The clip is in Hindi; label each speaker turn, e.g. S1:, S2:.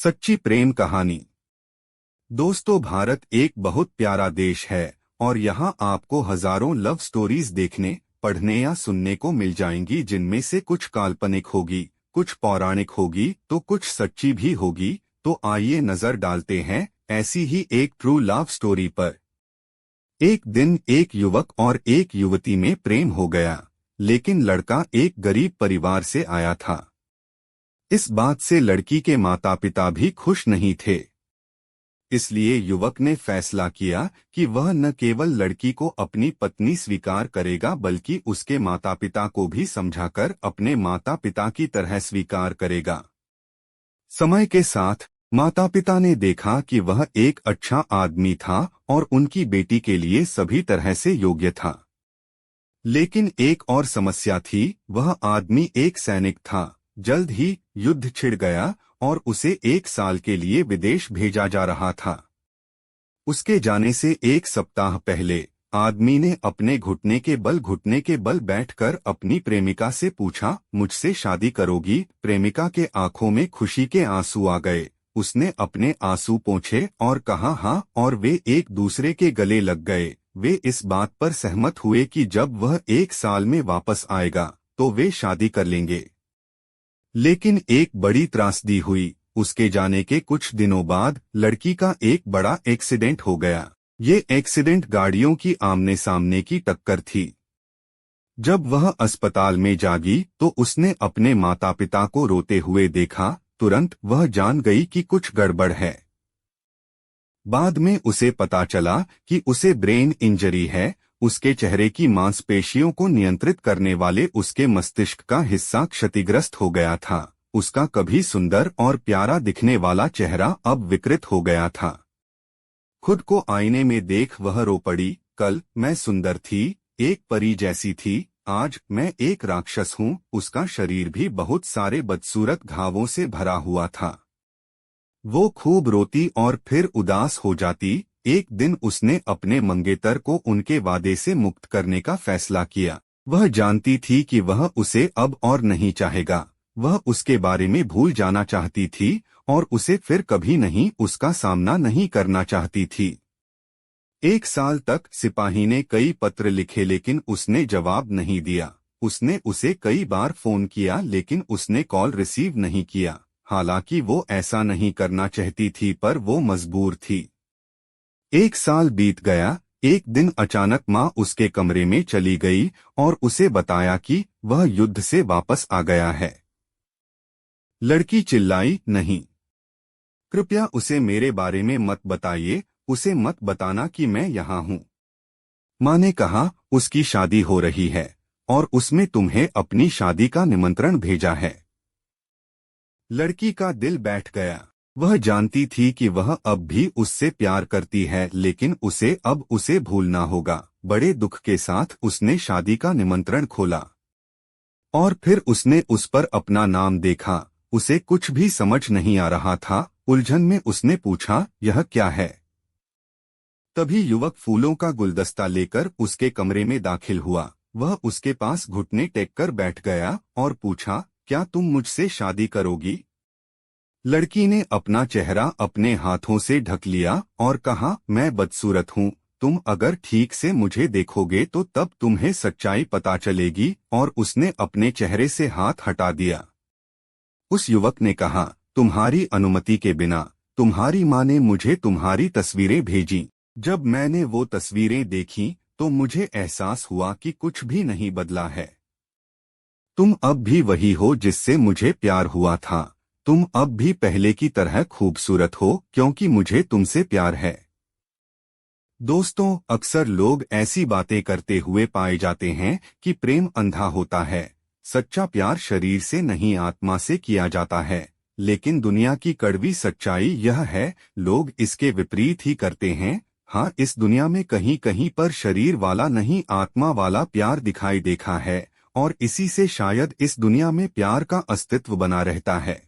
S1: सच्ची प्रेम कहानी। दोस्तों, भारत एक बहुत प्यारा देश है और यहाँ आपको हजारों लव स्टोरीज देखने, पढ़ने या सुनने को मिल जाएंगी, जिनमें से कुछ काल्पनिक होगी, कुछ पौराणिक होगी तो कुछ सच्ची भी होगी। तो आइए नजर डालते हैं ऐसी ही एक ट्रू लव स्टोरी पर। एक दिन एक युवक और एक युवती में प्रेम हो गया, लेकिन लड़का एक गरीब परिवार से आया था। इस बात से लड़की के माता पिता भी खुश नहीं थे। इसलिए युवक ने फैसला किया कि वह न केवल लड़की को अपनी पत्नी स्वीकार करेगा, बल्कि उसके माता पिता को भी समझाकर अपने माता पिता की तरह स्वीकार करेगा। समय के साथ माता पिता ने देखा कि वह एक अच्छा आदमी था और उनकी बेटी के लिए सभी तरह से योग्य था। लेकिन एक और समस्या थी, वह आदमी एक सैनिक था। जल्द ही युद्ध छिड़ गया और उसे 1 साल के लिए विदेश भेजा जा रहा था। उसके जाने से 1 सप्ताह पहले आदमी ने अपने घुटने के बल बैठकर अपनी प्रेमिका से पूछा, मुझसे शादी करोगी? प्रेमिका के आंखों में खुशी के आंसू आ गए। उसने अपने आंसू पोंछे और कहा हाँ, और वे एक दूसरे के गले लग गए। वे इस बात पर सहमत हुए कि जब वह 1 साल में वापस आएगा तो वे शादी कर लेंगे। लेकिन एक बड़ी त्रासदी हुई। उसके जाने के कुछ दिनों बाद लड़की का एक बड़ा एक्सीडेंट हो गया। ये एक्सीडेंट गाड़ियों की आमने सामने की टक्कर थी। जब वह अस्पताल में जागी तो उसने अपने माता पिता को रोते हुए देखा। तुरंत वह जान गई कि कुछ गड़बड़ है। बाद में उसे पता चला कि उसे ब्रेन इंजरी है। उसके चेहरे की मांसपेशियों को नियंत्रित करने वाले उसके मस्तिष्क का हिस्सा क्षतिग्रस्त हो गया था। उसका कभी सुंदर और प्यारा दिखने वाला चेहरा अब विकृत हो गया था। खुद को आईने में देख वह रो पड़ी। कल मैं सुंदर थी, एक परी जैसी थी, आज मैं एक राक्षस हूँ। उसका शरीर भी बहुत सारे बदसूरत घावों से भरा हुआ था। वो खूब रोती और फिर उदास हो जाती। एक दिन उसने अपने मंगेतर को उनके वादे से मुक्त करने का फैसला किया। वह जानती थी कि वह उसे अब और नहीं चाहेगा। वह उसके बारे में भूल जाना चाहती थी और उसे फिर कभी नहीं उसका सामना नहीं करना चाहती थी। 1 साल तक सिपाही ने कई पत्र लिखे, लेकिन उसने जवाब नहीं दिया। उसने उसे कई बार फोन किया, लेकिन उसने कॉल रिसीव नहीं किया। हालांकि वो ऐसा नहीं करना चाहती थी, पर वो मजबूर थी। 1 साल बीत गया। एक दिन अचानक माँ उसके कमरे में चली गई और उसे बताया कि वह युद्ध से वापस आ गया है। लड़की चिल्लाई, नहीं, कृपया उसे मेरे बारे में मत बताइए। उसे मत बताना कि मैं यहाँ हूँ। माँ ने कहा, उसकी शादी हो रही है और उसमें तुम्हें अपनी शादी का निमंत्रण भेजा है। लड़की का दिल बैठ गया। वह जानती थी कि वह अब भी उससे प्यार करती है, लेकिन उसे अब उसे भूलना होगा। बड़े दुख के साथ उसने शादी का निमंत्रण खोला और फिर उसने उस पर अपना नाम देखा। उसे कुछ भी समझ नहीं आ रहा था। उलझन में उसने पूछा, यह क्या है? तभी युवक फूलों का गुलदस्ता लेकर उसके कमरे में दाखिल हुआ। वह उसके पास घुटने टेक कर बैठ गया और पूछा, क्या तुम मुझसे शादी करोगी? लड़की ने अपना चेहरा अपने हाथों से ढक लिया और कहा, मैं बदसूरत हूँ। तुम अगर ठीक से मुझे देखोगे तो तब तुम्हें सच्चाई पता चलेगी। और उसने अपने चेहरे से हाथ हटा दिया। उस युवक ने कहा, तुम्हारी अनुमति के बिना तुम्हारी माँ ने मुझे तुम्हारी तस्वीरें भेजी। जब मैंने वो तस्वीरें देखी तो मुझे एहसास हुआ कि कुछ भी नहीं बदला है। तुम अब भी वही हो जिससे मुझे प्यार हुआ था। तुम अब भी पहले की तरह खूबसूरत हो, क्योंकि मुझे तुमसे प्यार है। दोस्तों, अक्सर लोग ऐसी बातें करते हुए पाए जाते हैं कि प्रेम अंधा होता है। सच्चा प्यार शरीर से नहीं, आत्मा से किया जाता है। लेकिन दुनिया की कड़वी सच्चाई यह है, लोग इसके विपरीत ही करते हैं। हाँ, इस दुनिया में कहीं कहीं पर शरीर वाला नहीं, आत्मा वाला प्यार दिखाई देखा है, और इसी से शायद इस दुनिया में प्यार का अस्तित्व बना रहता है।